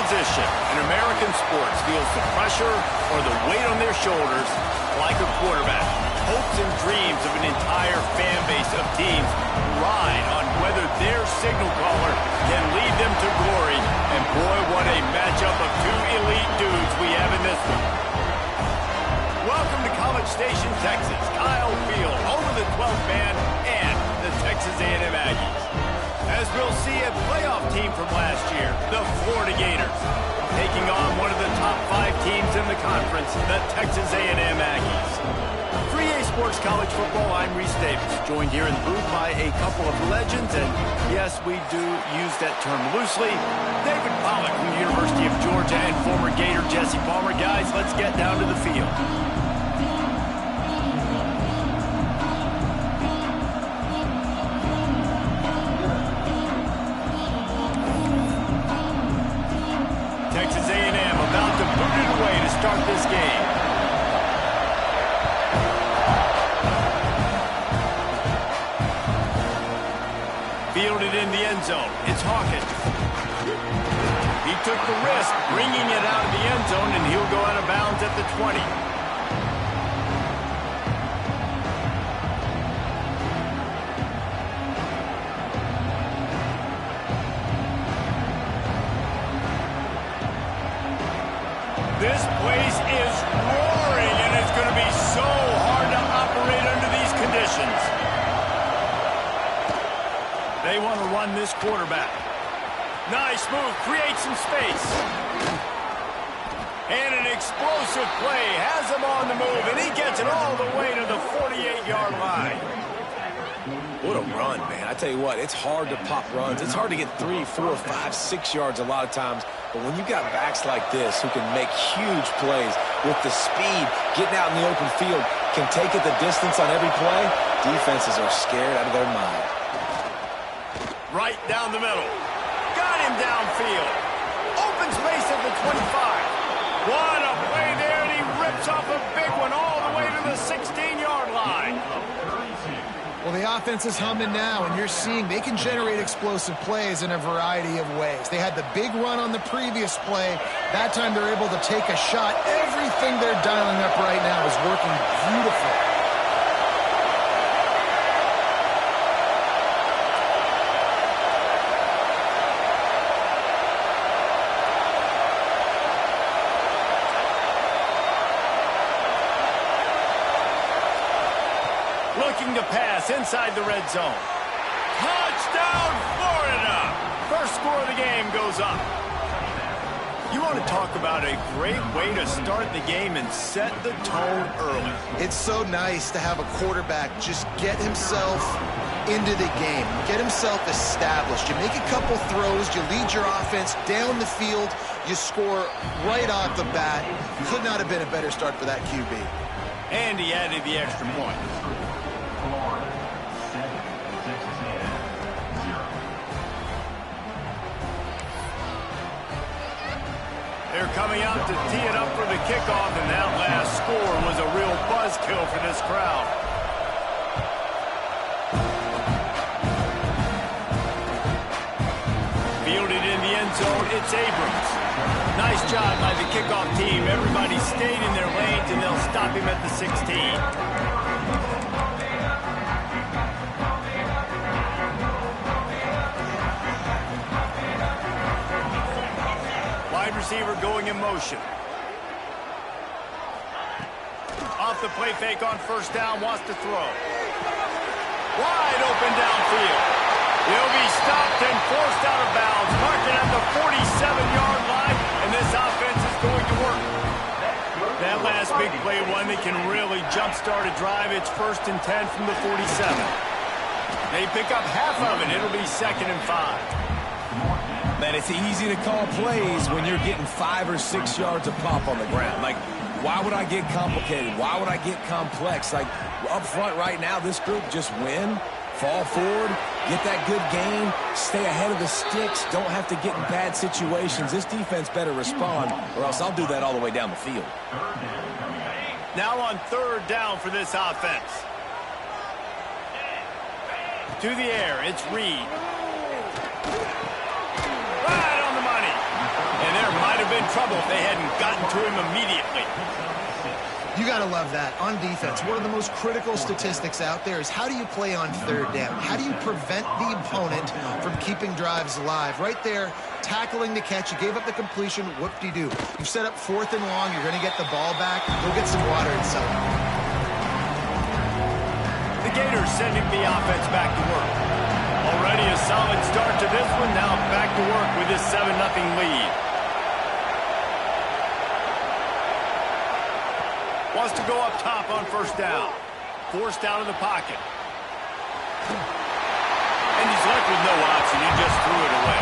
position in American sports feels the pressure or the weight on their shoulders like a quarterback. Hopes and dreams of an entire fan base of teams ride on whether their signal caller can lead them to glory. And boy, what a matchup of two elite dudes we have in this one. Welcome to College Station, Texas. Kyle Field, home of the 12th man and the Texas A&M Aggies. As we'll see, a playoff team from last year, the Florida Gators, taking on one of the top 5 teams in the conference, the Texas A&M Aggies. 3A Sports College Football, I'm Reese Davis, joined here in the booth by a couple of legends, and yes, we do use that term loosely. David Pollack from the University of Georgia and former Gator Jesse Palmer. Guys, let's get down to the field. Texas A&M about to boot it away to start this game. Fielded in the end zone. It's Hawkins. He took the risk, bringing it out of the end zone, and he'll go out of bounds at the 20. This place is roaring, and it's going to be so hard to operate under these conditions. They want to run this quarterback. Nice move, create some space. And an explosive play has him on the move, and he gets it all the way to the 48-yard line. What a run, man. I tell you what, it's hard to pop runs. It's hard to get 3, 4, 5, 6 yards a lot of times. But when you've got backs like this who can make huge plays with the speed, getting out in the open field, can take it the distance on every play, defenses are scared out of their mind. Right down the middle. Got him downfield. Open space at the 25. What a play there, and he rips off a big one all the way to the 16-yard line. Well, the offense is humming now, and you're seeing they can generate explosive plays in a variety of ways. They had the big run on the previous play. That time they're able to take a shot. Everything they're dialing up right now is working beautiful. Looking to pass inside the red zone. Touchdown, Florida! First score of the game goes up. You want to talk about a great way to start the game and set the tone early. It's so nice to have a quarterback just get himself into the game, get himself established. You make a couple throws, you lead your offense down the field, you score right off the bat. Could not have been a better start for that QB. And he added the extra point. They're coming out to tee it up for the kickoff, and that last score was a real buzzkill for this crowd. Fielded in the end zone, it's Abrams. Nice job by the kickoff team. Everybody stayed in their lanes, and they'll stop him at the 16. Receiver going in motion. Off the play fake on first down, wants to throw. Wide open downfield. He'll be stopped and forced out of bounds. Marking at the 47-yard line, and this offense is going to work. That last big play, one that can really jumpstart a drive. It's 1st and 10 from the 47. They pick up half of it. It'll be 2nd and 5. Man, it's easy to call plays when you're getting 5 or 6 yards of pop on the ground. Like, why would I get complicated? Why would I get complex? Like, up front right now, this group just win, fall forward, get that good gain, stay ahead of the sticks, don't have to get in bad situations. This defense better respond, or else I'll do that all the way down the field. Now on 3rd down for this offense. To the air, it's Reed. Right on the money. And they're have been trouble if they hadn't gotten to him immediately. You got to love that. On defense, one of the most critical statistics out there is how do you play on third down? How do you prevent the opponent from keeping drives alive? Right there, tackling the catch. You gave up the completion. Whoop-de-doo. You set up 4th and long. You're going to get the ball back. Go get some water and settle. The Gators sending the offense back to work. Already a solid start to this one. Now back to work with this 7-0 lead. Wants to go up top on 1st down. Forced out of the pocket. And he's left with no option. He just threw it away.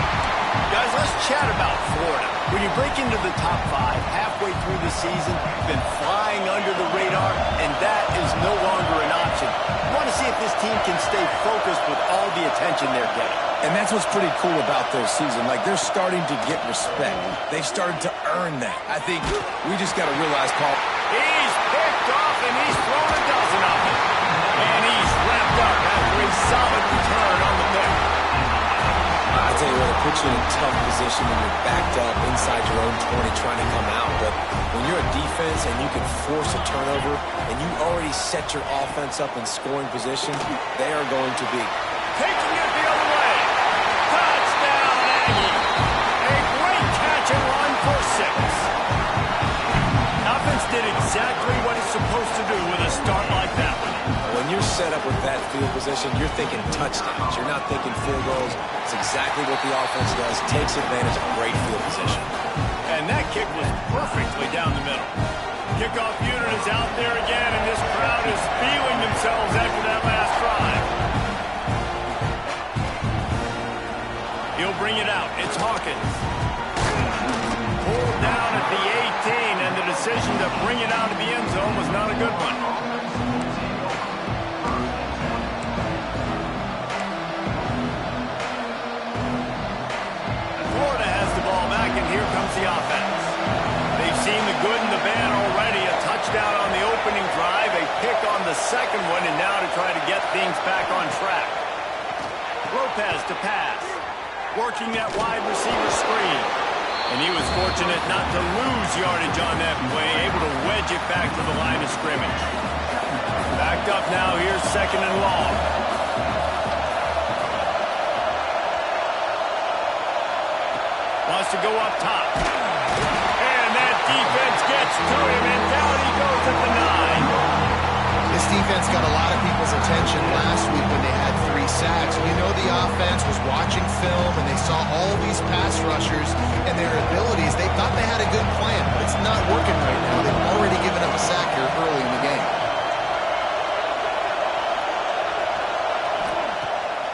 Guys, let's chat about Florida. When you break into the top 5 halfway through the season, been flying under the radar, and that is no longer an option. You want to see if this team can stay focused with all the attention they're getting. And that's what's pretty cool about their season. Like, they're starting to get respect. They've started to earn that. I think we just got to realize, Paul. He's picked off, and he's thrown a dozen of them. And he's wrapped up after a solid return on the pick. I tell you what, it puts you in a tough position when you're backed up inside your own 20 trying to come out. But when you're a defense and you can force a turnover and you already set your offense up in scoring position, they are going to be taking it the other way. Touchdown, Aggie. A great catch and run for 6. Offense did exactly what it's supposed to do with a start like that one. When you're set up with that field position, you're thinking touchdowns. You're not thinking field goals. It's exactly what the offense does. Takes advantage of great field position. And that kick was perfectly down the middle. Kickoff unit is out there again, and this crowd is feeling themselves after that last drive. He'll bring it out. It's Hawkins. Pulled down at the 18, and the decision to bring it out of the end zone was not a good one. Florida has the ball back, and here comes the offense. They've seen the good and the bad already. A touchdown on the opening drive, a pick on the second one, and now to try to get things back on track. Lopez to pass. Working that wide receiver screen. And he was fortunate not to lose yardage on that play, able to wedge it back to the line of scrimmage. Backed up now, here's 2nd and long. Wants to go up top. And that defense gets to him, and down he goes at the 9. This defense got a lot of people's attention last week when they had 3 sacks. You know the offense was watching film, and they saw all these pass rushers and their abilities. They thought they had a good plan, but it's not working right now. They've already given up a sack here early in the game.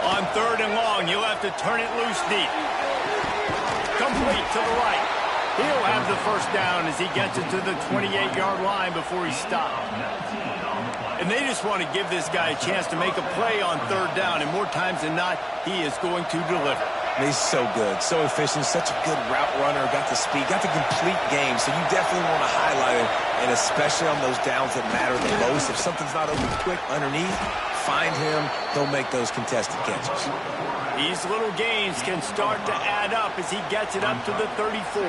On 3rd and long, you'll have to turn it loose deep. Complete to the right. He'll have the 1st down as he gets it to the 28-yard line before he stops. And they just want to give this guy a chance to make a play on 3rd down, and more times than not, he is going to deliver. He's so good, so efficient, such a good route runner, got the speed, got the complete game, so you definitely want to highlight it, and especially on those downs that matter the most. If something's not open quick underneath, find him, he'll make those contested catches. These little gains can start to add up as he gets it up to the 34.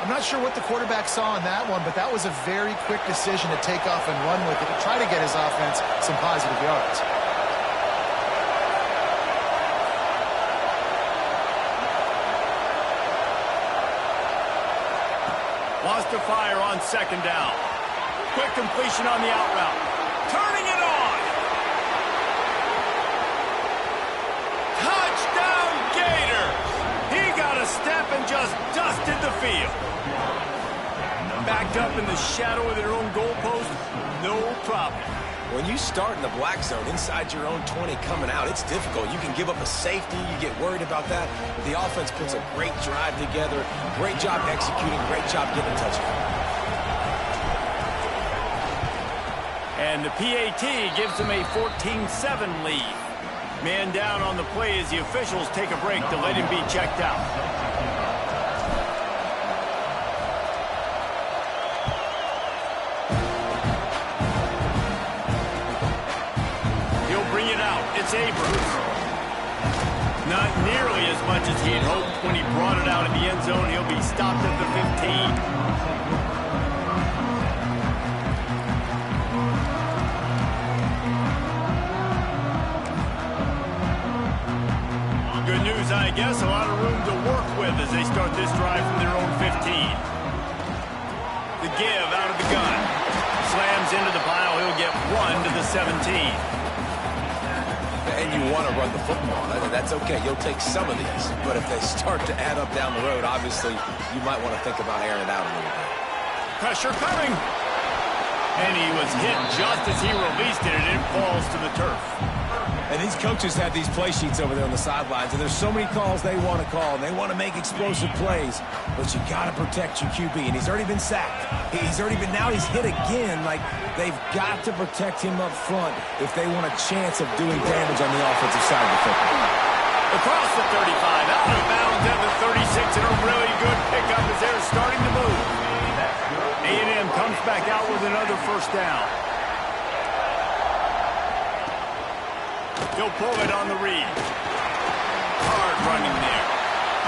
I'm not sure what the quarterback saw on that one, but that was a very quick decision to take off and run with it to try to get his offense some positive yards. Wants to fire on 2nd down. Quick completion on the out route. Turning it on. Touchdown Gators! He got a step and just dusted the field. Backed up in the shadow of their own goalpost, no problem. When you start in the black zone inside your own 20 coming out, it's difficult. You can give up a safety, you get worried about that. But the offense puts a great drive together, great job executing, great job getting a touchdown. And the PAT gives them a 14-7 lead. Man down on the play as the officials take a break to let him be checked out. He'll bring it out. It's Abrams. Not nearly as much much as he had hoped when he brought it out of the end zone. He'll be stopped at the 15. Good news, I guess. A lot of room to work with as they start this drive from their own 15. The give out of the gun. Slams into the pile. He'll get 1 to the 17. And you want to run the football. That's okay. You'll take some of these. But if they start to add up down the road, obviously, you might want to think about airing it out a little bit. Pressure coming. And he was hit just as he released it, and it falls to the turf. And these coaches have these play sheets over there on the sidelines, and there's so many calls they want to call, and they want to make explosive plays, but you got to protect your QB, and he's already been sacked. Now he's hit again. Like, they've got to protect him up front if they want a chance of doing damage on the offensive side of the football. Across the 35, out of bounds at the 36, and a really good pickup as they're starting to move. A&M comes back out with another first down. He'll pull it on the read. Hard running there.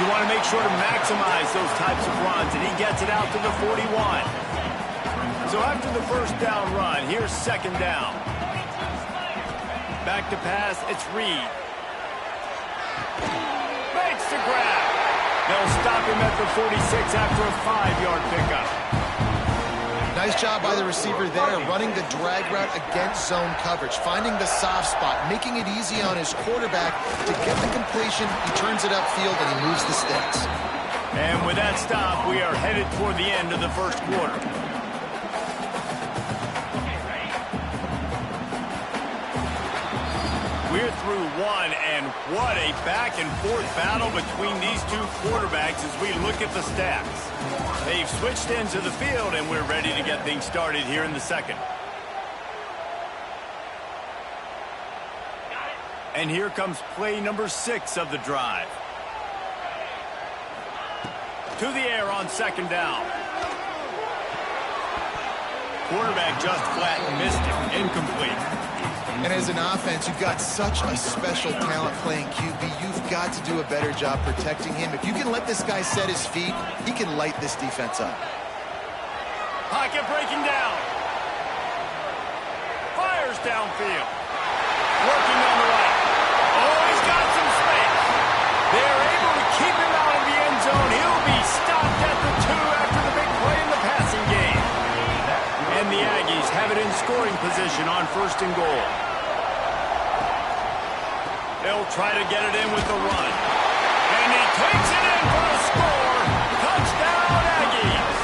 You want to make sure to maximize those types of runs, and he gets it out to the 41. So after the first down run, here's second down. Back to pass, it's Reed. Makes the grab. They'll stop him at the 46 after a 5-yard pickup. Nice job by the receiver there, running the drag route against zone coverage, finding the soft spot, making it easy on his quarterback to get the completion. He turns it upfield, and he moves the sticks. And with that stop, we are headed toward the end of the first quarter. We're through one, and what a back-and-forth battle between these two quarterbacks as we look at the stats. They've switched into the field, and we're ready to get things started here in the second. And here comes play number 6 of the drive. To the air on second down. Quarterback just flat missed it. Incomplete. And as an offense, you've got such a special talent playing QB. You've got to do a better job protecting him. If you can let this guy set his feet, he can light this defense up. Pocket breaking down. Fires downfield. Working on the right. Oh, he's got some space. They're able to keep him out of the end zone. He'll be stopped at the 2 after the big play in the passing game. And the Aggies have it in scoring position on first and goal. They'll try to get it in with the run. And he takes it in for a score. Touchdown, Aggies.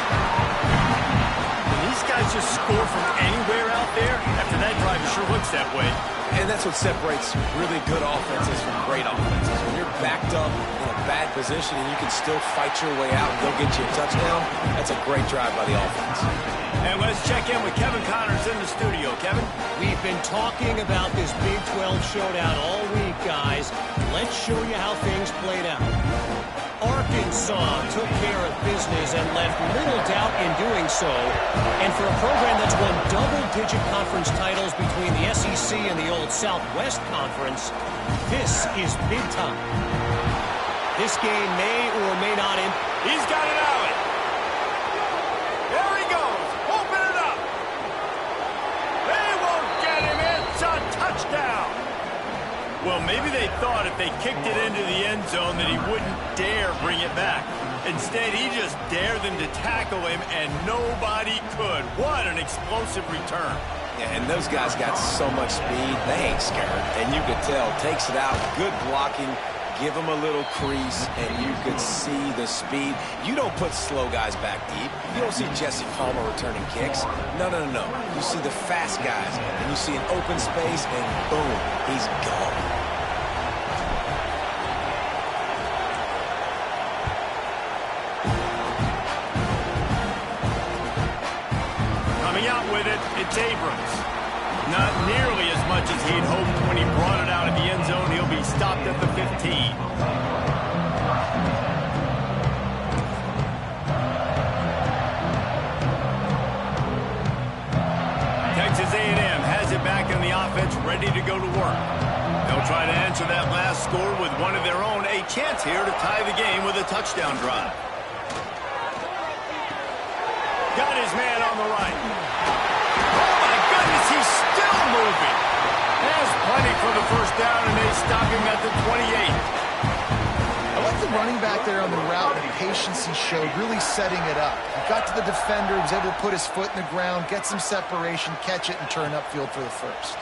Can these guys just score from anywhere out there? After that drive, it sure looks that way. And that's what separates really good offenses from great offenses. When you're backed up in a bad position and you can still fight your way out and go get you a touchdown, that's a great drive by the offense. And let's check in with Kevin Connors in the studio. Kevin? We've been talking about this Big 12 showdown all week, guys. Let's show you how things played out. Arkansas took care of business and left little doubt in doing so. And for a program that's won double-digit conference titles between the SEC and the old Southwest Conference, this is big time. This game may or may not end. He's got it out. There he goes. Open it up. They won't get him. It's a touchdown. Well, maybe they thought if they kicked it into the end zone that he wouldn't dare bring it back. Instead, he just dared them to tackle him, and nobody could. What an explosive return. Yeah, and those guys got so much speed, they ain't scared. And you could tell, takes it out, good blocking, give him a little crease, and you could see the speed. You don't put slow guys back deep. You don't see Jesse Palmer returning kicks. No. You see the fast guys, and you see an open space, and boom, he's gone. Coming out with it, it's Abrams. Not nearly as much as he'd hoped when he brought it out of the end zone. He'll be stopped at the 15. Texas A&M has it back in the offense, ready to go to work. They'll try to answer that last scored with one of their own, a chance here to tie the game with a touchdown drive. Got his man on the right. Oh, my goodness, he's still moving. Has plenty for the first down, and they stop him at the 28. I like the running back there on the route, the patience he showed, really setting it up. He got to the defender, was able to put his foot in the ground, get some separation, catch it, and turn upfield for the first.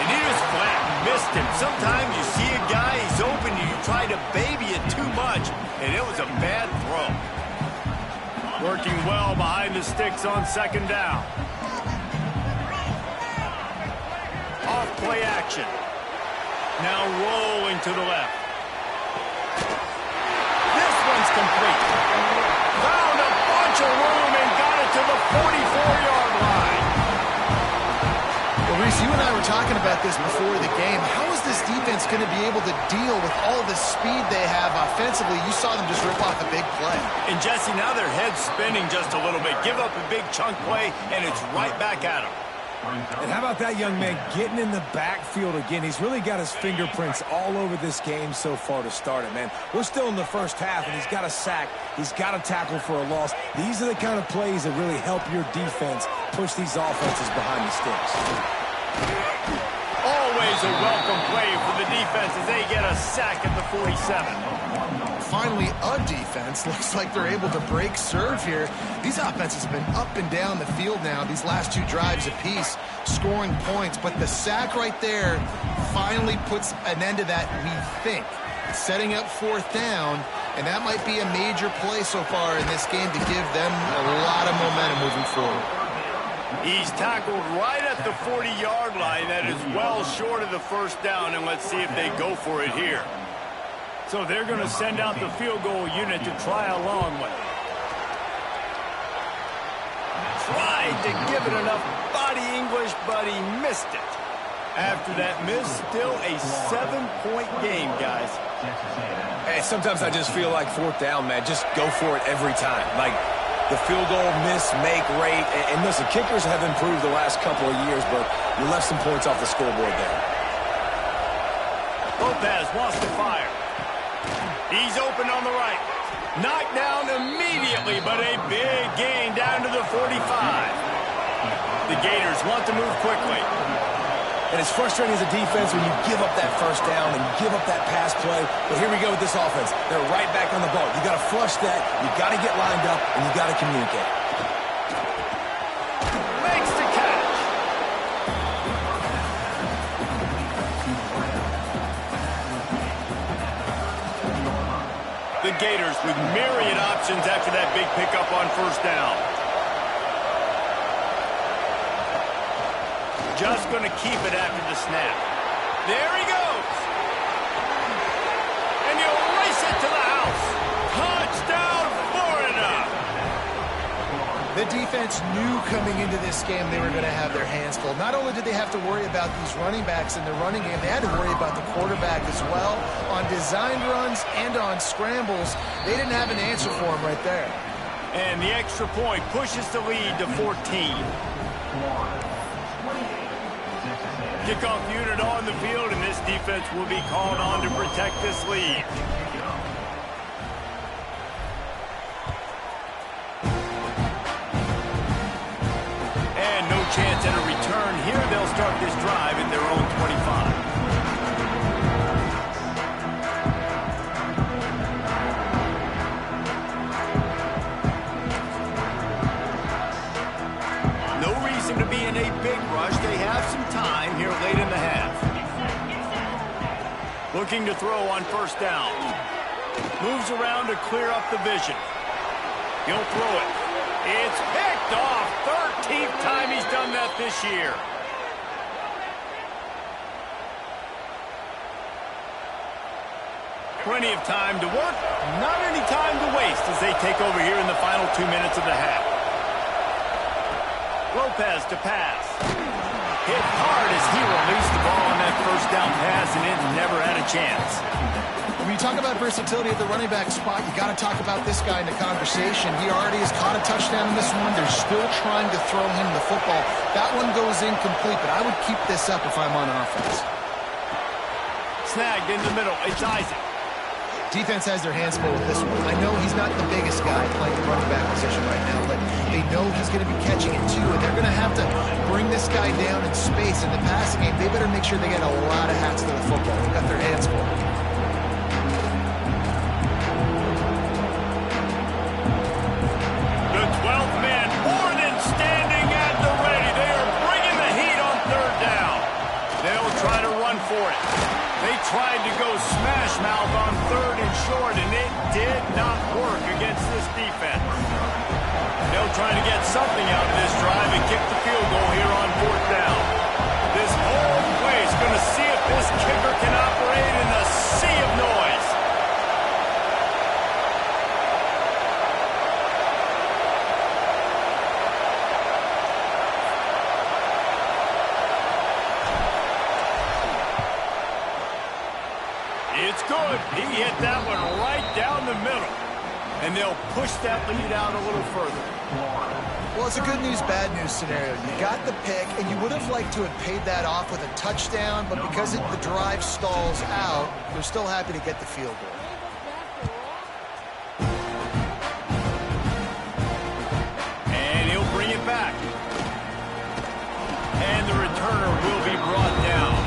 And he was flat, missed him. Sometimes you see a guy, he's open, and you try to baby it too much, and it was a bad throw. Working well behind the sticks on second down. Off play action. Now rolling to the left. This one's complete. Found a bunch of room and got it to the 44-yard line. Well, Reese, you and I were talking about this before the game. How is this defense going to be able to deal with all the speed they have offensively? You saw them just rip off a big play. And, Jesse, now their head's spinning just a little bit. Give up a big chunk play, and it's right back at them. And how about that young man getting in the backfield again? He's really got his fingerprints all over this game so far to start it, man. We're still in the first half, and he's got a sack. He's got a tackle for a loss. These are the kind of plays that really help your defense push these offenses behind the sticks. Always a welcome play for the defense as they get a sack at the 47. Finally, a defense. Looks like they're able to break serve here. These offenses have been up and down the field now, these last two drives apiece, scoring points. But the sack right there finally puts an end to that, we think. Setting up fourth down, and that might be a major play so far in this game to give them a lot of momentum moving forward. He's tackled right at the 40-yard line. That is well short of the first down, and let's see if they go for it here. So they're going to send out the field goal unit to try a long one. Tried to give it enough body English, but he missed it. After that miss, still a 7-point game, guys. Hey, sometimes I just feel like fourth down, man. Just go for it every time. Like the field goal miss, make rate. And listen, kickers have improved the last couple of years, but you left some points off the scoreboard there. Lopez wants to fire. He's open on the right. Knocked down immediately, but a big gain down to the 45. The Gators want to move quickly. And it's frustrating as a defense when you give up that first down and you give up that pass play. But here we go with this offense. They're right back on the ball. You got to flush that. You got to get lined up, and you got to communicate. Makes the catch. The Gators with myriad options after that big pickup on first down. Just going to keep it after the snap. There he goes. And he'll race it to the house. Touchdown, Florida. The defense knew coming into this game they were going to have their hands full. Not only did they have to worry about these running backs in the running game, they had to worry about the quarterback as well. On designed runs and on scrambles, they didn't have an answer for him right there. And the extra point pushes the lead to 14. Kickoff unit on the field, and this defense will be called on to protect this lead. And no chance at a return here. They'll start this drive at their own 25. To be in a big rush. They have some time here late in the half. Looking to throw on first down. Moves around to clear up the vision. He'll throw it. It's picked off. 13th time he's done that this year. Plenty of time to work. Not any time to waste as they take over here in the final 2 minutes of the half. Lopez to pass. Hit hard as he released the ball on that first down pass, and it never had a chance. When you talk about versatility at the running back spot, you got to talk about this guy in the conversation. He already has caught a touchdown in this one. They're still trying to throw him the football. That one goes incomplete, but I would keep this up if I'm on offense. snagged in the middle. It's Isaac. Defense has their hands full with this one. I know he's not the biggest guy playing the running back position right now, but they know he's going to be catching it too, and they're going to have to bring this guy down in space. In the passing game, they better make sure they get a lot of hats to the football. They've got their hands full. The 12th man, more than standing at the ready. They are bringing the heat on third down. They'll try to run for it. They tried to go smash mouth on third and short, and it did not work against this defense. They'll try to get something out of this drive and kick the field goal here on fourth down. This whole place is going to see if this kicker can operate in a sea of noise. It's good. He hit that one right down the middle. And they'll push that lead out a little further. Well, it's a good news, bad news scenario. You got the pick, and you would have liked to have paid that off with a touchdown, but because the drive stalls out, they're still happy to get the field goal. And he'll bring it back. And the returner will be brought down.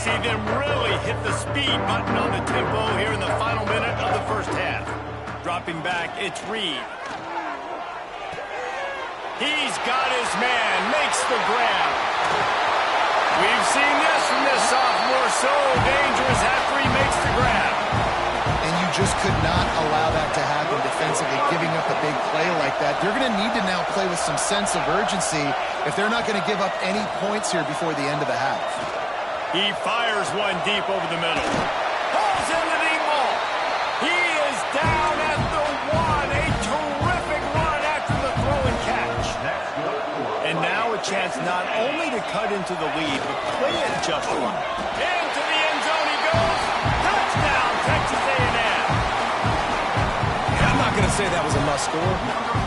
See them really hit the speed button on the tempo here in the final minute of the first half. Dropping back, it's Reed. He's got his man, makes the grab. We've seen this from this sophomore, so dangerous after he makes the grab. And you just could not allow that to happen defensively, giving up a big play like that. They're going to need to now play with some sense of urgency if they're not going to give up any points here before the end of the half. He fires one deep over the middle. Pulls in the deep ball. He is down at the one. A terrific run after the throw and catch. And now a chance not only to cut into the lead, but play it just right. Into the end zone he goes. Touchdown, Texas A&M. I'm not going to say that was a must-score,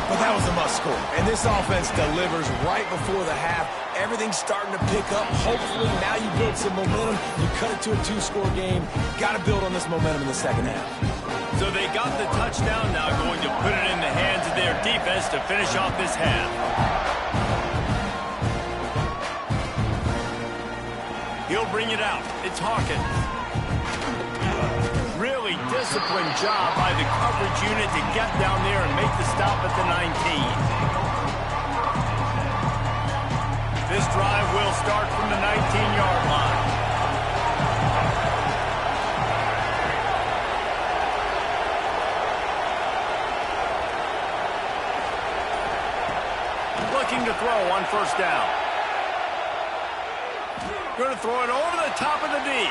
but that was a must-score. And this offense delivers right before the half. Everything's starting to pick up. Hopefully, now you build some momentum. You cut it to a two-score game. Got to build on this momentum in the second half. So they got the touchdown, now going to put it in the hands of their defense to finish off this half. He'll bring it out. It's Hawkins. Really disciplined job by the coverage unit to get down there and make the stop at the 19. This drive will start from the 19-yard line. Looking to throw on first down. Going to throw it over the top of the D.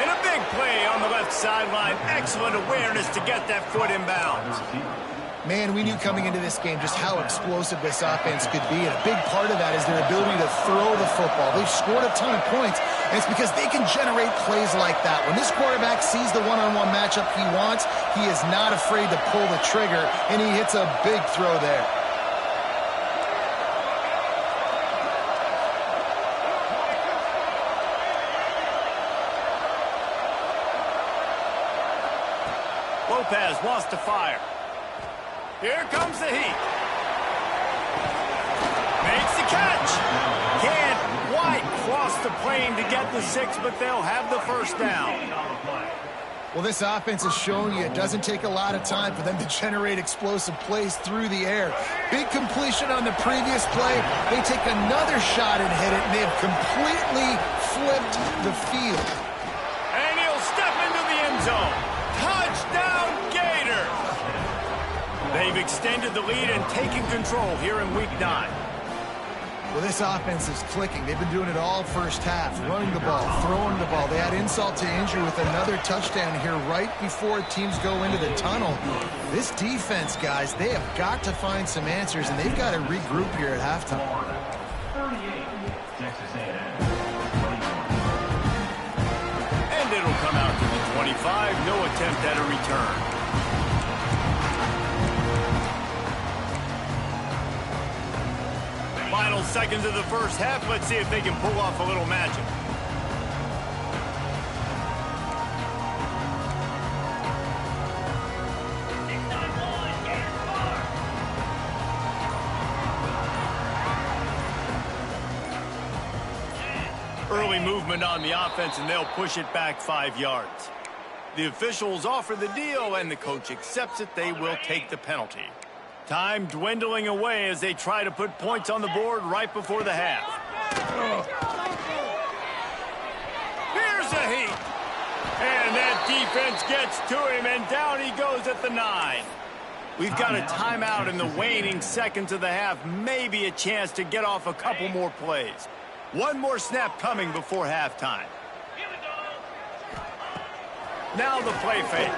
And a big play on the left sideline. Excellent awareness to get that foot in bounds. Man, we knew coming into this game just how explosive this offense could be, and a big part of that is their ability to throw the football. They've scored a ton of points, and it's because they can generate plays like that. When this quarterback sees the one-on-one matchup he wants, he is not afraid to pull the trigger, and he hits a big throw there. Lopez wants to fire. Here comes the heat. Makes the catch. Can't quite cross the plane to get the 6, but they'll have the first down. Well, this offense has shown you it doesn't take a lot of time for them to generate explosive plays through the air. Big completion on the previous play. They take another shot and hit it, and they have completely flipped the field. And he'll step into the end zone. Touchdown, Gators! They've extended the lead and taken control here in Week 9. Well, this offense is clicking. They've been doing it all first half, running the ball, throwing the ball. They had insult to injury with another touchdown here right before teams go into the tunnel. This defense, guys, they have got to find some answers, and they've got to regroup here at halftime. 38, Texas A&M. And 5, no attempt at a return. Final seconds of the first half. Let's see if they can pull off a little magic. Early movement on the offense, and they'll push it back 5 yards. The officials offer the deal, and the coach accepts it. They will take the penalty. Time dwindling away as they try to put points on the board right before the half. Here's a heat. And that defense gets to him, and down he goes at the 9. We've got a timeout in the waning seconds of the half. Maybe a chance to get off a couple more plays. One more snap coming before halftime. Now the play fake.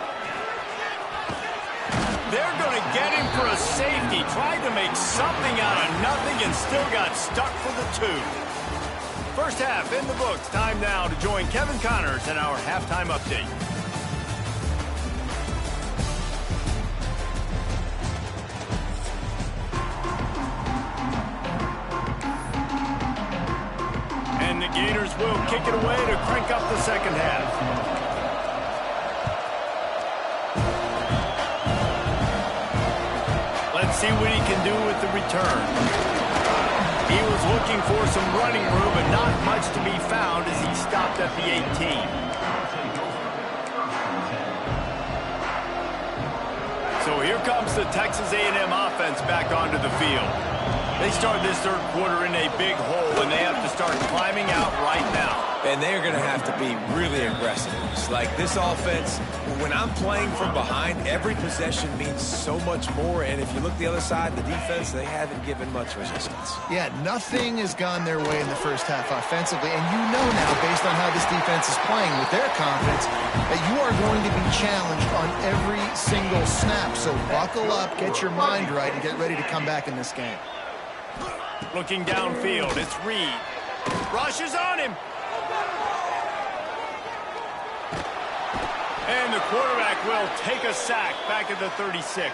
They're going to get him for a safety. Tried to make something out of nothing and still got stuck for the 2. First half in the books. Time now to join Kevin Connors in our halftime update. And the Gators will kick it away to crank up the second half. Let's see what he can do with the return. He was looking for some running room, but not much to be found as he stopped at the 18. So here comes the Texas A&M offense back onto the field. They start this third quarter in a big hole, and they have to start climbing out right now. And they're going to have to be really aggressive. It's like this offense, when I'm playing from behind, every possession means so much more. And if you look the other side, the defense, they haven't given much resistance. Yeah, nothing has gone their way in the first half offensively. And you know now, based on how this defense is playing with their confidence, that you are going to be challenged on every single snap. So buckle up, get your mind right, and get ready to come back in this game. Looking downfield, it's Reed. Rushes on him. And the quarterback will take a sack back at the 36.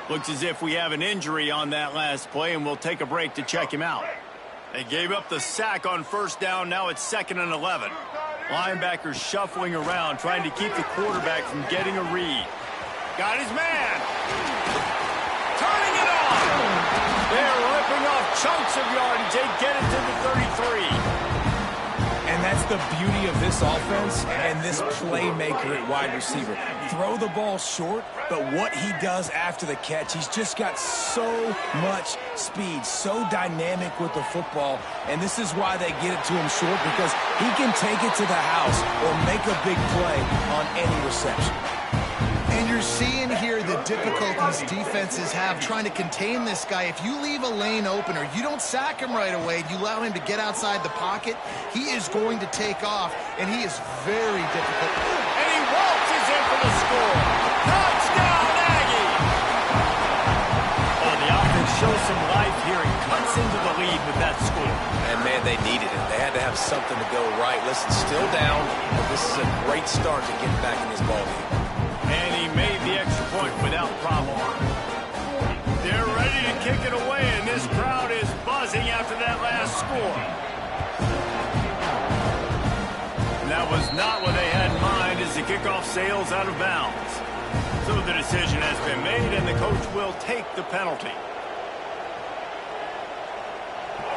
Looks as if we have an injury on that last play, and we'll take a break to check him out. They gave up the sack on first down. Now it's 2nd and 11. Linebackers shuffling around, trying to keep the quarterback from getting a read. Got his man. Turning it on. They're ripping off chunks of yardage. They get it to the 33. And that's the beauty of this offense and this playmaker at wide receiver. Throw the ball short, but what he does after the catch, he's just got so much speed, so dynamic with the football. And this is why they get it to him short, because he can take it to the house or make a big play on any reception. And you're seeing here the difficulties defenses have trying to contain this guy. If you leave a lane open or you don't sack him right away, you allow him to get outside the pocket, he is going to take off, and he is very difficult. And he waltzes in for the score. Touchdown, Aggie! Oh, the offense shows some life here and cuts into the lead with that score. And, man, they needed it. They had to have something to go right. Listen, still down, but this is a great start to get back in this ballgame. And he made the extra point without problem. They're ready to kick it away, and this crowd is buzzing after that last score. And that was not what they had in mind as the kickoff sails out of bounds. So the decision has been made, and the coach will take the penalty.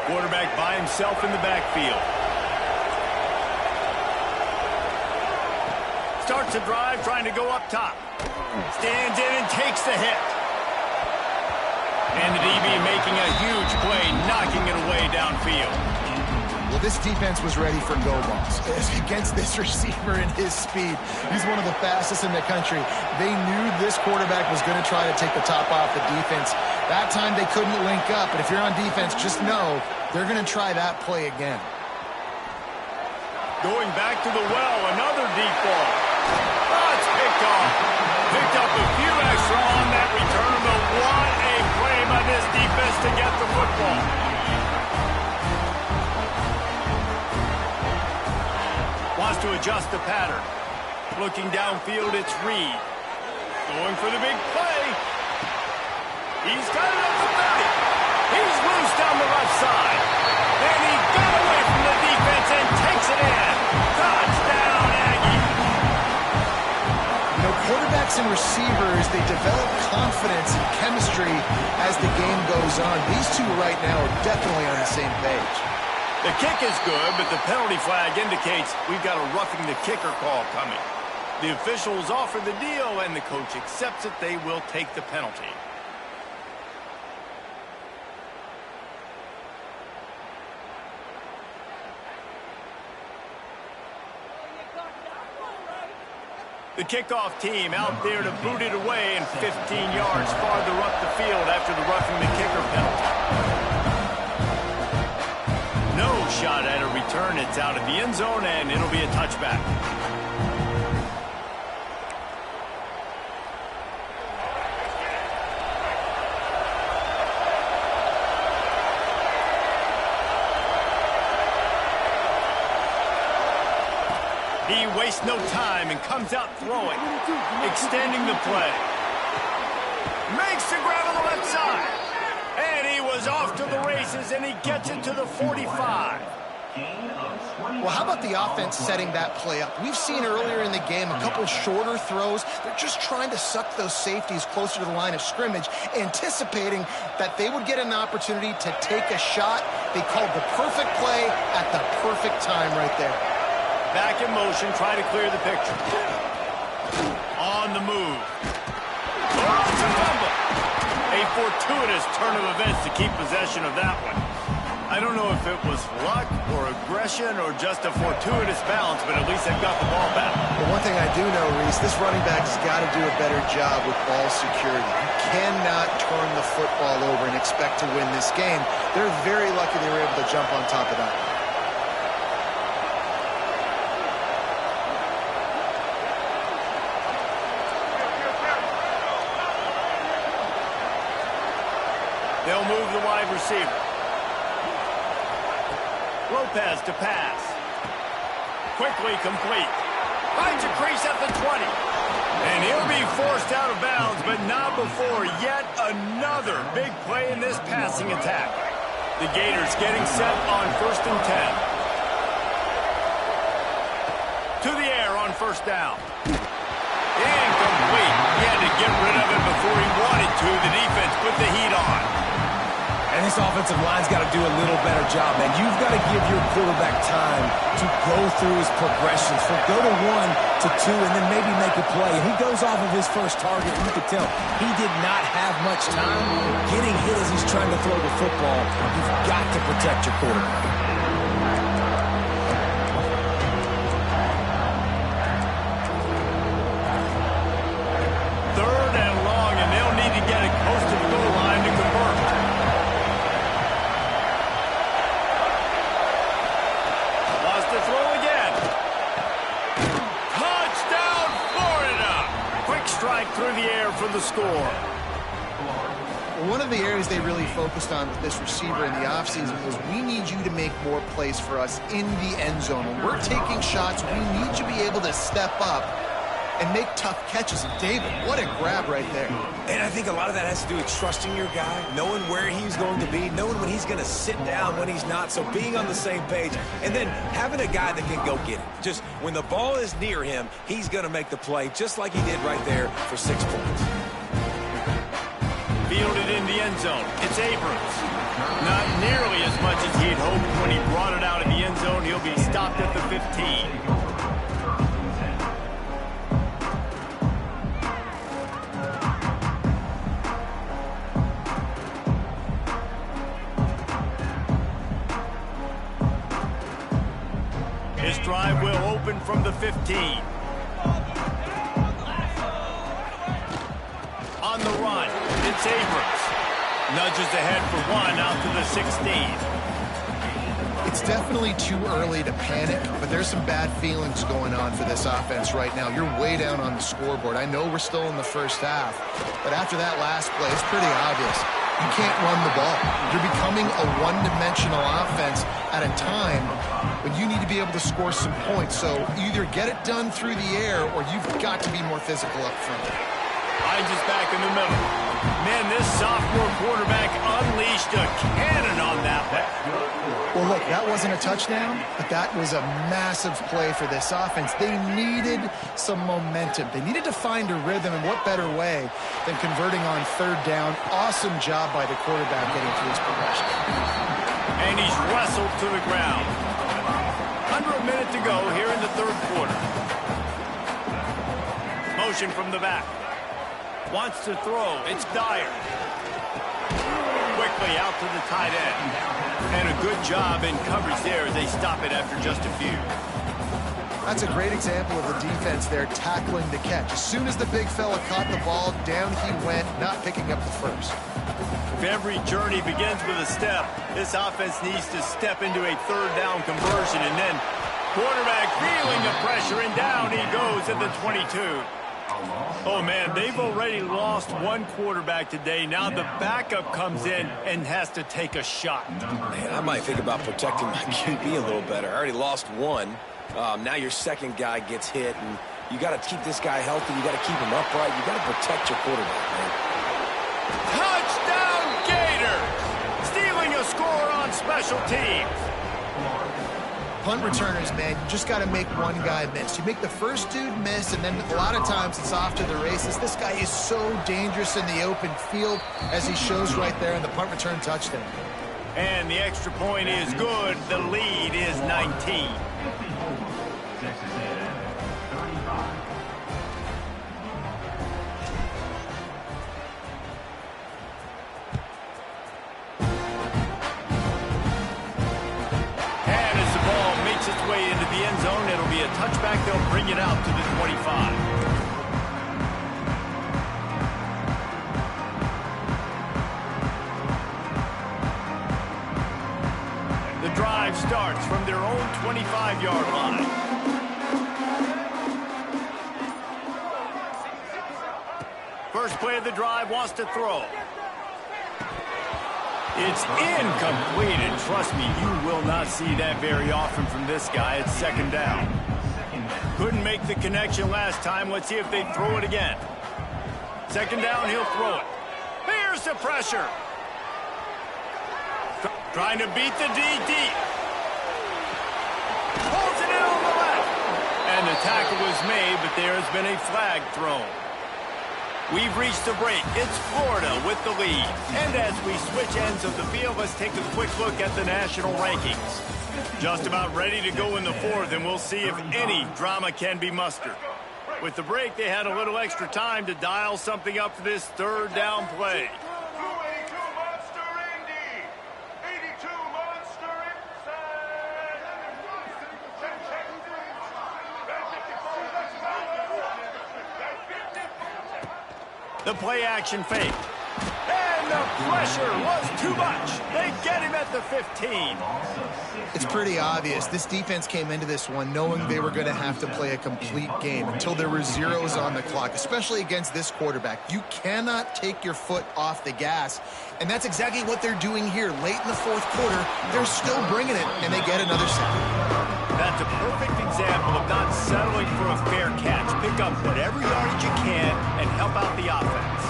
Quarterback by himself in the backfield. Starts a drive, trying to go up top. Stands in and takes the hit. And the DB making a huge play, knocking it away downfield. Well, this defense was ready for go balls. Against this receiver and his speed, he's one of the fastest in the country. They knew this quarterback was going to try to take the top off the defense. That time they couldn't link up, but if you're on defense, just know they're going to try that play again. Going back to the well, another deep ball. Oh, it's picked off. Picked up a few extra on that return, but what a play by this defense to get the football. Wants to adjust the pattern. Looking downfield, it's Reed. Going for the big play. He's got it at the 30. He's loose down the left side. And he got away from the defense and takes it in. Touchdown, Aggie. You know, quarterbacks and receivers, they develop confidence and chemistry as the game goes on. These two right now are definitely on the same page. The kick is good, but the penalty flag indicates we've got a roughing the kicker call coming. The officials offer the deal, and the coach accepts it. They will take the penalty. The kickoff team out there to boot it away and 15 yards farther up the field after the roughing the kicker penalty. No shot at a return. It's out of the end zone, and it'll be a touchback. He wastes no time and comes out throwing, extending the play. Makes the grab on the left side. And he was off to the races, and he gets it to the 45. Well, how about the offense setting that play up? We've seen earlier in the game a couple shorter throws. They're just trying to suck those safeties closer to the line of scrimmage, anticipating that they would get an opportunity to take a shot. They called the perfect play at the perfect time right there. Back in motion, try to clear the picture. On the move. Oh, it's a fumble. A fortuitous turn of events to keep possession of that one. I don't know if it was luck or aggression or just a fortuitous bounce, but at least they've got the ball back. But one thing I do know, Reese, this running back has got to do a better job with ball security. You cannot turn the football over and expect to win this game. They're very lucky they were able to jump on top of that. They'll move the wide receiver. Lopez to pass. Quickly complete. Finds a crease at the 20. And he'll be forced out of bounds, but not before yet another big play in this passing attack. The Gators getting set on 1st and 10. To the air on 1st down. Incomplete. He had to get rid of it before he wanted to. The defense put the heat on. And this offensive line's got to do a little better job, man. You've got to give your quarterback time to go through his progressions. From go to 1 to 2 and then maybe make a play. And he goes off of his first target, and you can tell he did not have much time getting hit as he's trying to throw the football. You've got to protect your quarterback. Third and long, and they'll need to get it close to the goal line to convert. To throw again. Touchdown, Florida! Quick strike through the air for the score. One of the areas they really focused on with this receiver in the offseason was we need you to make more plays for us in the end zone. When we're taking shots, we need you to be able to step up and make tough catches. And David, what a grab right there. And I think a lot of that has to do with trusting your guy, knowing where he's going to be, knowing when he's going to sit down, when he's not, so being on the same page, and then having a guy that can go get it. Just when the ball is near him, he's going to make the play, just like he did right there for 6 points. Fielded in the end zone. It's Abrams. Not nearly as much as he'd hoped when he brought it out of the end zone. He'll be stopped at the 15. His drive will open from the 15. On the run, it's Abrams. Nudges ahead for 1 out to the 16. It's definitely too early to panic, but there's some bad feelings going on for this offense right now. You're way down on the scoreboard. I know we're still in the first half, but after that last play, it's pretty obvious. You can't run the ball. You're becoming a one-dimensional offense at a time when you need to be able to score some points. So either get it done through the air or you've got to be more physical up front. Hines is back in the middle. Man, this sophomore quarterback unleashed a cannon on that one. Well, look, that wasn't a touchdown, but that was a massive play for this offense. They needed some momentum. They needed to find a rhythm, and what better way than converting on third down. Awesome job by the quarterback getting through his progression. And he's wrestled to the ground. Under a minute to go here in the third quarter. Motion from the back. Wants to throw. It's Dyer. Quickly out to the tight end. And a good job in coverage there as they stop it after just a few. That's a great example of the defense there tackling the catch. As soon as the big fella caught the ball, down he went, not picking up the first. If every journey begins with a step, this offense needs to step into a third down conversion. And then quarterback feeling the pressure, and down he goes at the 22. Oh, man, they've already lost one quarterback today. Now the backup comes in and has to take a shot. Man, I might think about protecting my QB a little better. I already lost one. Now your second guy gets hit, and you got to keep this guy healthy. You got to keep him upright. You got to protect your quarterback, man. Touchdown, Gators! Stealing a score on special teams. Punt returners, man, you just got to make one guy miss. You make the first dude miss, and then a lot of times it's off to the races. This guy is so dangerous in the open field, as he shows right there in the punt return touchdown. And the extra point is good. The lead is 19. Its way into the end zone. It'll be a touchback. They'll bring it out to the 25. The drive starts from their own 25-yard line. First play of the drive, wants to throw. It's incomplete, and trust me, you will not see that very often from this guy. It's second down. Couldn't make the connection last time. Let's see if they throw it again. Second down, he'll throw it. Here's the pressure. Trying to beat the DD. Pulls it in on the left. And the tackle was made, but there has been a flag thrown. We've reached the break. It's Florida with the lead. And as we switch ends of the field, let's take a quick look at the national rankings. Just about ready to go in the fourth, and we'll see if any drama can be mustered. With the break, they had a little extra time to dial something up for this third down play. The play action fake. And the pressure was too much. They get him at the 15. It's pretty obvious. This defense came into this one knowing they were going to have to play a complete game until there were zeros on the clock, especially against this quarterback. You cannot take your foot off the gas, and that's exactly what they're doing here. Late in the fourth quarter, they're still bringing it, and they get another sack. That's a perfect example of not settling for a fair catch. Pick up whatever yardage you can and help out the offense.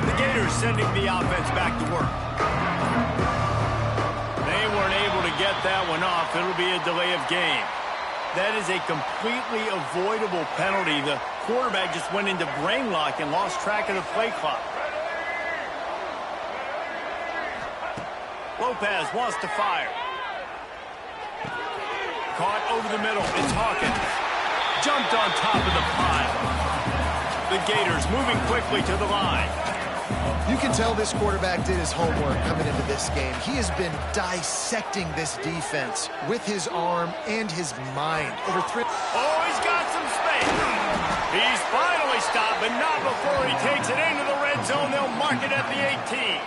The Gators sending the offense back to work. They weren't able to get that one off. It'll be a delay of game. That is a completely avoidable penalty. The quarterback just went into brain lock and lost track of the play clock. Lopez wants to fire. Caught over the middle. It's Hawkins. Jumped on top of the pile. The Gators moving quickly to the line. You can tell this quarterback did his homework coming into this game. He has been dissecting this defense with his arm and his mind. Oh, he's got some space. He's finally stopped, but not before he takes it into the red zone. They'll mark it at the 18.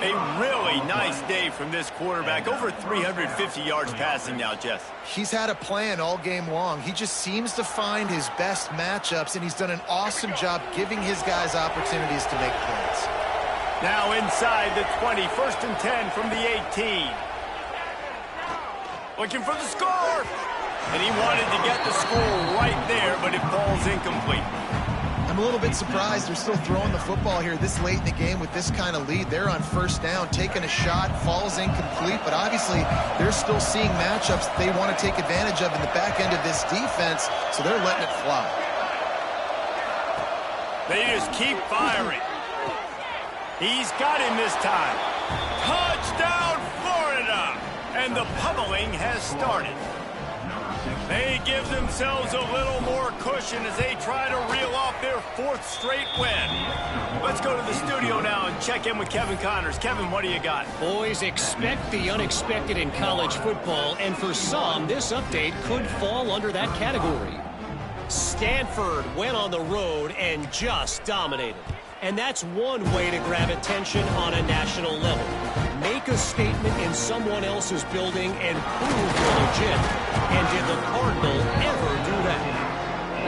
A really nice day from this quarterback. Over 350 yards passing now, Jess. He's had a plan all game long. He just seems to find his best matchups, and he's done an awesome job giving his guys opportunities to make plays. Now inside the 20, 1st and 10 from the 18. Looking for the score. And he wanted to get the score right there, but it falls incomplete. I'm a little bit surprised they're still throwing the football here this late in the game with this kind of lead. They're on 1st down, taking a shot, falls incomplete, but obviously they're still seeing matchups that they want to take advantage of in the back end of this defense, so they're letting it fly. They just keep firing. He's got him this time. Touchdown, Florida! And the pummeling has started. They give themselves a little more cushion as they try to reel off their 4th straight win. Let's go to the studio now and check in with Kevin Connors. Kevin, what do you got? Boys, expect the unexpected in college football, and for some, this update could fall under that category. Stanford went on the road and just dominated. And that's one way to grab attention on a national level. Make a statement in someone else's building and prove you're legit. And did the Cardinal ever do that?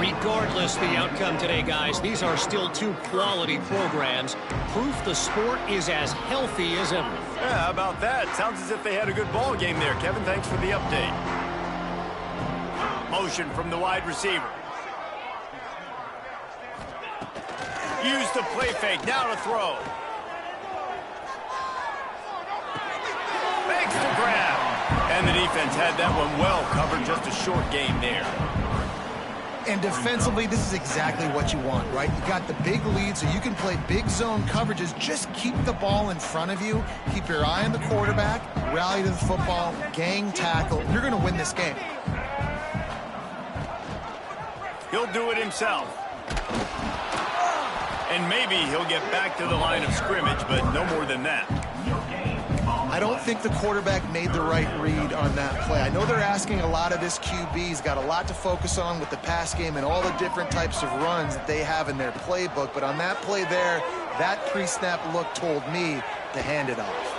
Regardless the outcome today, guys, these are still 2 quality programs. Proof the sport is as healthy as ever. Yeah, how about that? Sounds as if they had a good ball game there. Kevin, thanks for the update. Motion from the wide receiver. Use the play fake, now to throw. Makes the grab. And the defense had that one well covered, just a short game there. And defensively, this is exactly what you want, right? You got the big lead, so you can play big zone coverages. Just keep the ball in front of you. Keep your eye on the quarterback. Rally to the football. Gang tackle. You're going to win this game. He'll do it himself. And maybe he'll get back to the line of scrimmage, but no more than that. I don't think the quarterback made the right read on that play. I know they're asking a lot of this QB. He's got a lot to focus on with the pass game and all the different types of runs that they have in their playbook. But on that play there, that pre-snap look told me to hand it off.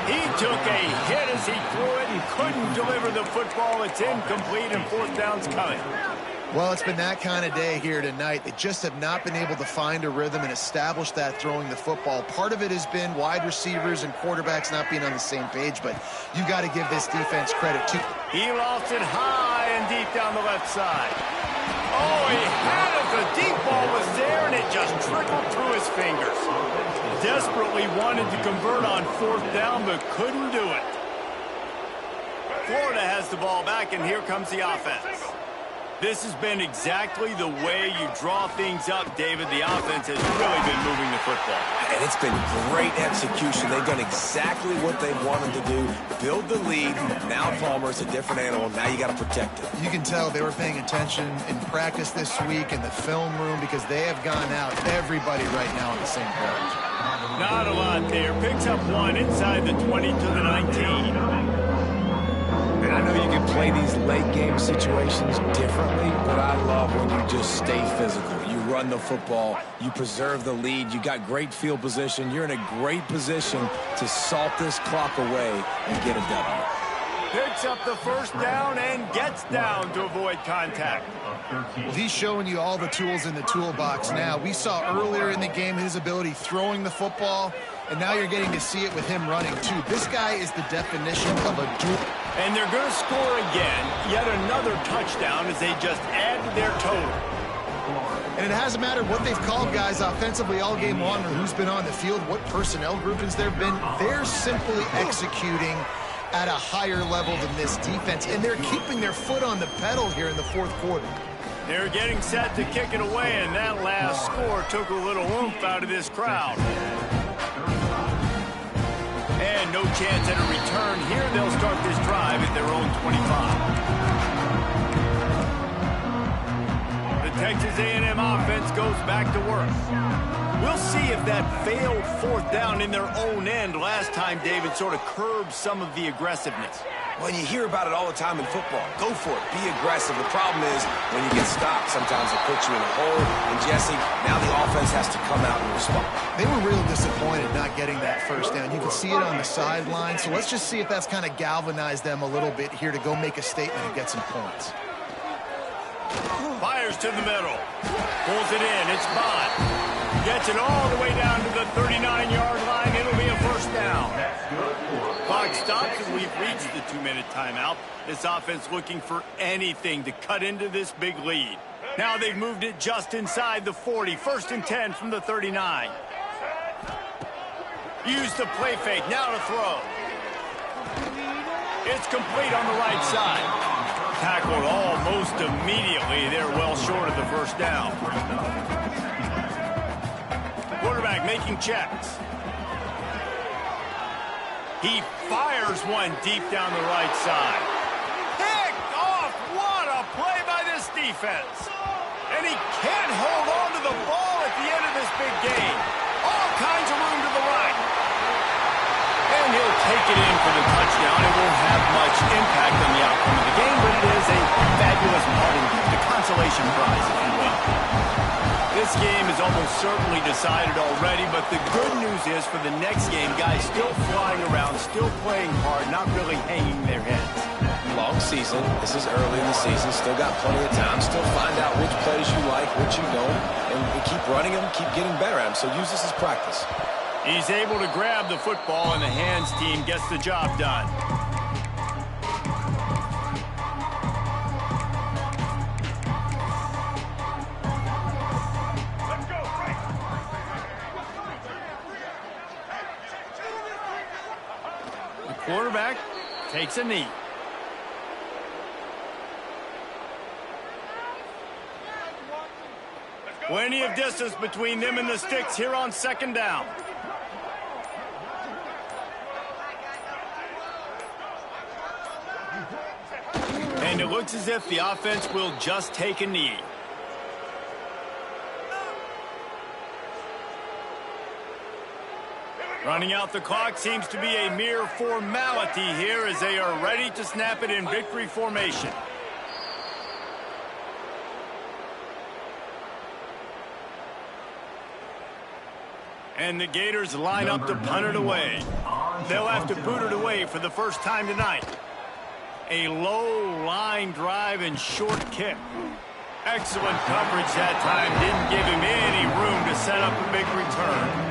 He took a hit as he threw it and couldn't deliver the football. It's incomplete and 4th down's coming. Well, it's been that kind of day here tonight. They just have not been able to find a rhythm and establish that throwing the football. Part of it has been wide receivers and quarterbacks not being on the same page, but you got to give this defense credit, too. He lost it high and deep down the left side. Oh, he had it. The deep ball was there, and it just trickled through his fingers. Desperately wanted to convert on 4th down, but couldn't do it. Florida has the ball back, and here comes the offense. This has been exactly the way you draw things up, David. The offense has really been moving the football. And it's been great execution. They've done exactly what they wanted to do. Build the lead. Now Palmer's a different animal. Now you got to protect it. You can tell they were paying attention in practice this week in the film room because they have gone out, everybody right now on the same page. Not a lot there. Picks up 1 inside the 20 to the 19. And I know you can play these late game situations differently, but I love when you just stay physical. You run the football, you preserve the lead, you got great field position. You're in a great position to salt this clock away and get a W. Picks up the 1st down and gets down to avoid contact. Well, he's showing you all the tools in the toolbox now. We saw earlier in the game his ability throwing the football, and now you're getting to see it with him running, too. This guy is the definition of a duel. And they're going to score again, yet another touchdown as they just add to their total. And it hasn't mattered what they've called guys offensively all game long or who's been on the field, what personnel groupings there have been. They're simply executing at a higher level than this defense, and they're keeping their foot on the pedal here in the 4th quarter. They're getting set to kick it away, and that last score took a little oomph out of this crowd. And no chance at a return here. They'll start this drive at their own 25. The Texas A&M offense goes back to work. We'll see if that failed 4th down in their own end last time, David, sort of curbed some of the aggressiveness. Well, you hear about it all the time in football. Go for it. Be aggressive. The problem is when you get stopped, sometimes it puts you in a hole. And, Jesse, now the offense has to come out and respond. They were real disappointed not getting that first down. You can see it on the sideline. So let's just see if that's kind of galvanized them a little bit here to go make a statement and get some points. Fires to the middle. Pulls it in. It's Bond. Gets it all the way down to the 39-yard line. It'll be a first down. Clock stops, and we've reached the 2-minute timeout. This offense looking for anything to cut into this big lead. Now they've moved it just inside the 40. 1st and 10 from the 39. Use the play fake. Now to throw. It's complete on the right side. Tackled almost immediately. They're well short of the first down. Quarterback making checks. He fires one deep down the right side. Picked off! What a play by this defense. And he can't hold on to the ball at the end of this big game. All kinds of room to the right. And he'll take it in for the touchdown. It won't have much impact on the outcome of the game, but it is a fabulous parting gift, the consolation prize, if you will. This game is almost certainly decided already, but the good news is for the next game, guys still flying around, still playing hard, not really hanging their heads. Long season. This is early in the season. Still got plenty of time. Still find out which plays you like, which you don't, and keep running them, keep getting better at them. So use this as practice. He's able to grab the football, and the hands team gets the job done. The quarterback takes a knee. Plenty of distance between them and the sticks here on 2nd down. And it looks as if the offense will just take a knee. Running out the clock seems to be a mere formality here as they are ready to snap it in victory formation. And the Gators line up to punt it away. They'll have to boot it away for the first time tonight. A low line drive and short kick. Excellent coverage that time. Didn't give him any room to set up a big return.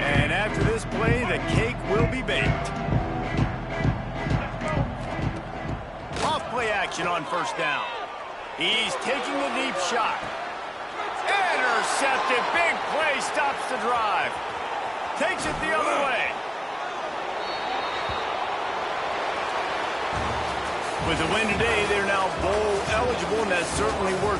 And after this play, the cake will be baked. Off play action on 1st down. He's taking the deep shot. Intercepted. Big play stops the drive. Takes it the other way. With the win today, they're now bowl eligible, and that's certainly worth